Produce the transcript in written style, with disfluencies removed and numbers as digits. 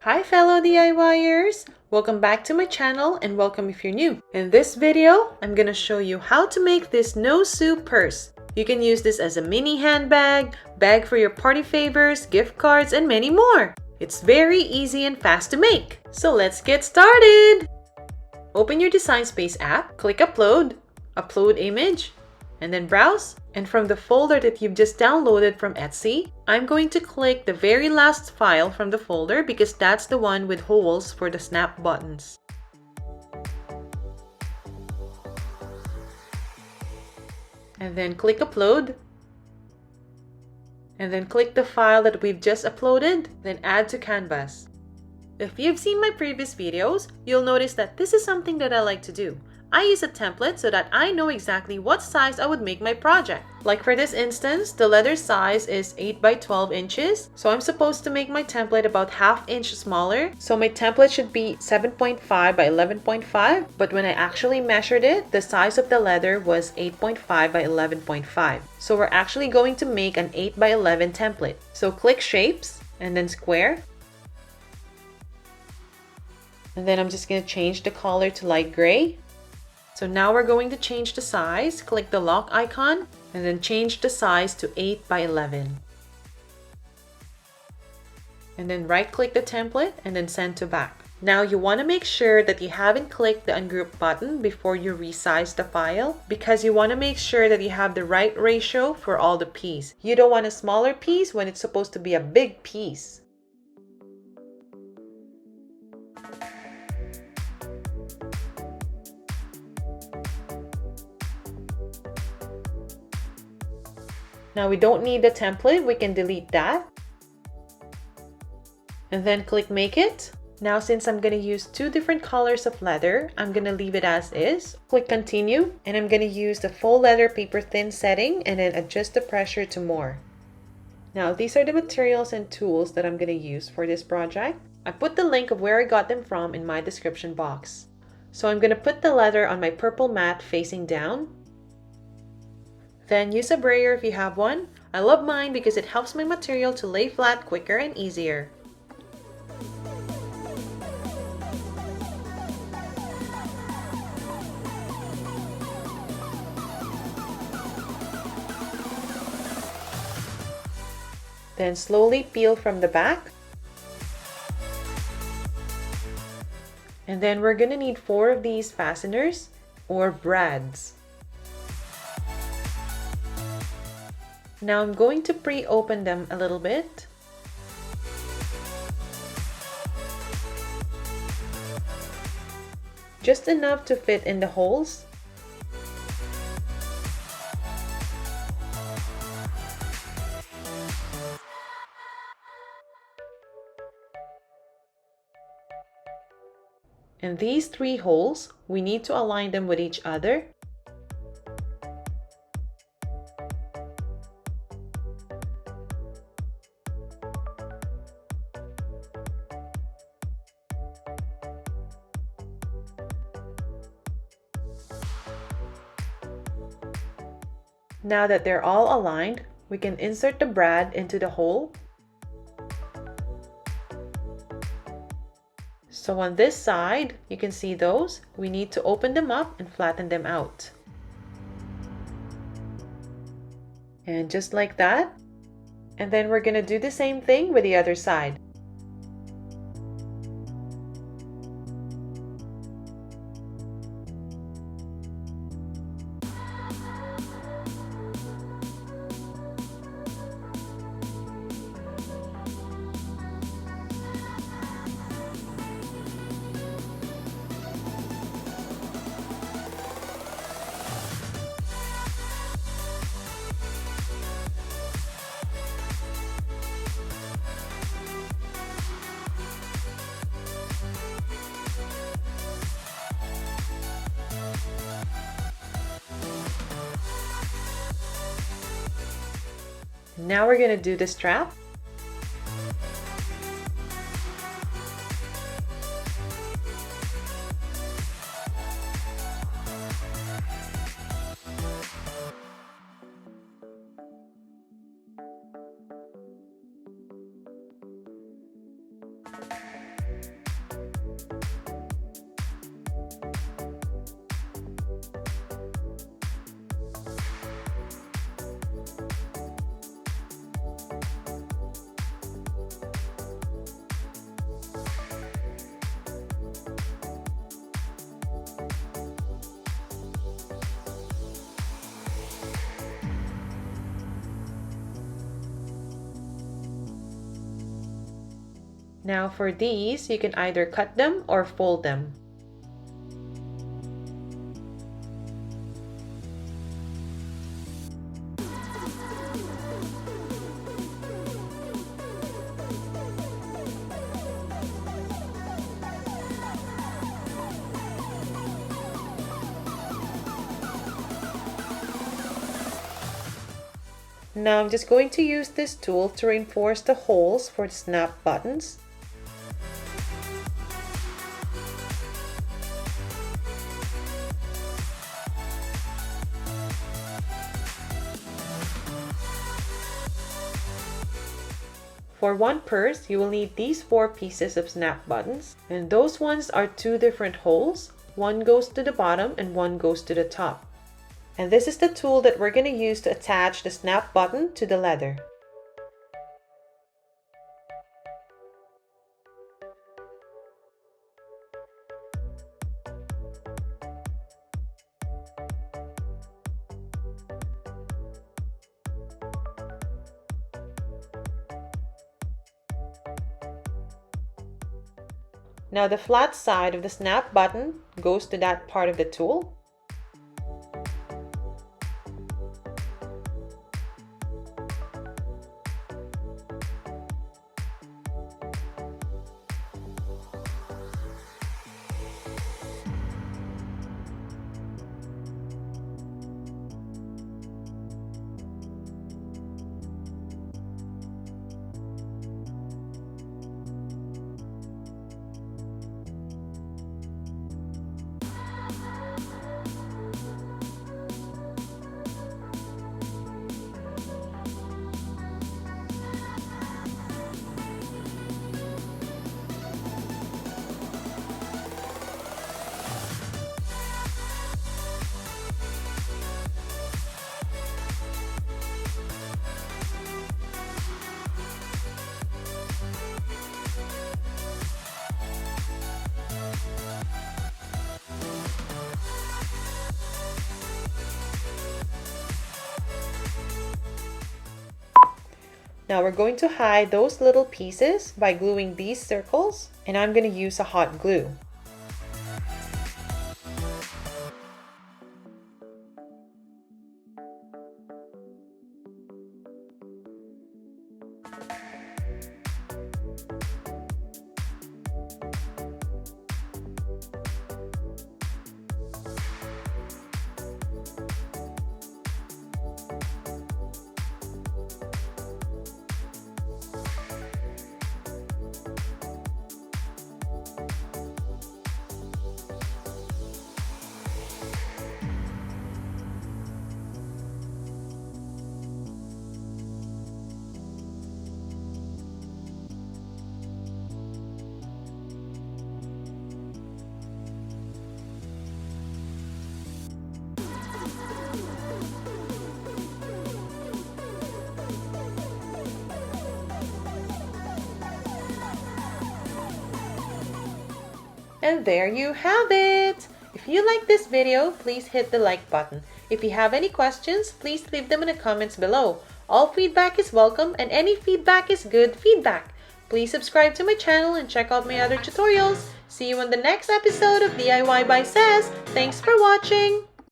Hi fellow DIYers! Welcome back to my channel and welcome if you're new. In this video, I'm gonna show you how to make this no soup purse. You can use this as a mini handbag, bag for your party favors, gift cards, and many more. It's very easy and fast to make. So let's get started! Open your Design Space app, click Upload, Upload Image, and then browse. And from the folder that you've just downloaded from Etsy, I'm going to click the very last file from the folder because that's the one with holes for the snap buttons. And then click Upload. And then click the file that we've just uploaded, then add to Canvas. If you've seen my previous videos, you'll notice that this is something that I like to do. I use a template so that I know exactly what size I would make my project. Like for this instance, the letter size is 8 by 12 inches. So I'm supposed to make my template about ½ inch smaller. So my template should be 7.5 by 11.5. But when I actually measured it, the size of the letter was 8.5 by 11.5. So we're actually going to make an 8 by 11 template. So click Shapes and then Square. And then I'm just going to change the color to light gray. So now we're going to change the size. Click the lock icon and then change the size to 8 by 11. And then right click the template and then send to back. Now you want to make sure that you haven't clicked the ungroup button before you resize the file because you want to make sure that you have the right ratio for all the piece. You don't want a smaller piece when it's supposed to be a big piece. Now we don't need the template, we can delete that. And then click Make It. Now since I'm going to use two different colors of leather, I'm going to leave it as is. Click Continue and I'm going to use the faux leather paper thin setting and then adjust the pressure to more. Now these are the materials and tools that I'm going to use for this project. I put the link of where I got them from in my description box. So I'm going to put the leather on my purple mat facing down. Then use a brayer if you have one. I love mine because it helps my material to lay flat quicker and easier. Then slowly peel from the back. And then we're going to need 4 of these fasteners or brads. Now I'm going to pre-open them a little bit. Just enough to fit in the holes. And these 3 holes, we need to align them with each other. Now that they're all aligned, we can insert the brad into the hole. So on this side, you can see those. We need to open them up and flatten them out. And just like that. And then we're going to do the same thing with the other side. Now we're going to do the strap. Now for these, you can either cut them or fold them. Now I'm just going to use this tool to reinforce the holes for the snap buttons. For one purse, you will need these 4 pieces of snap buttons, and those ones are 2 different holes. One goes to the bottom and one goes to the top. And this is the tool that we're going to use to attach the snap button to the leather. Now the flat side of the snap button goes to that part of the tool. Now we're going to hide those little pieces by gluing these circles, and I'm going to use a hot glue. And there you have it! If you like this video, please hit the like button. If you have any questions, please leave them in the comments below. All feedback is welcome and any feedback is good feedback. Please subscribe to my channel and check out my other tutorials. See you on the next episode of DIY by Sass. Thanks for watching!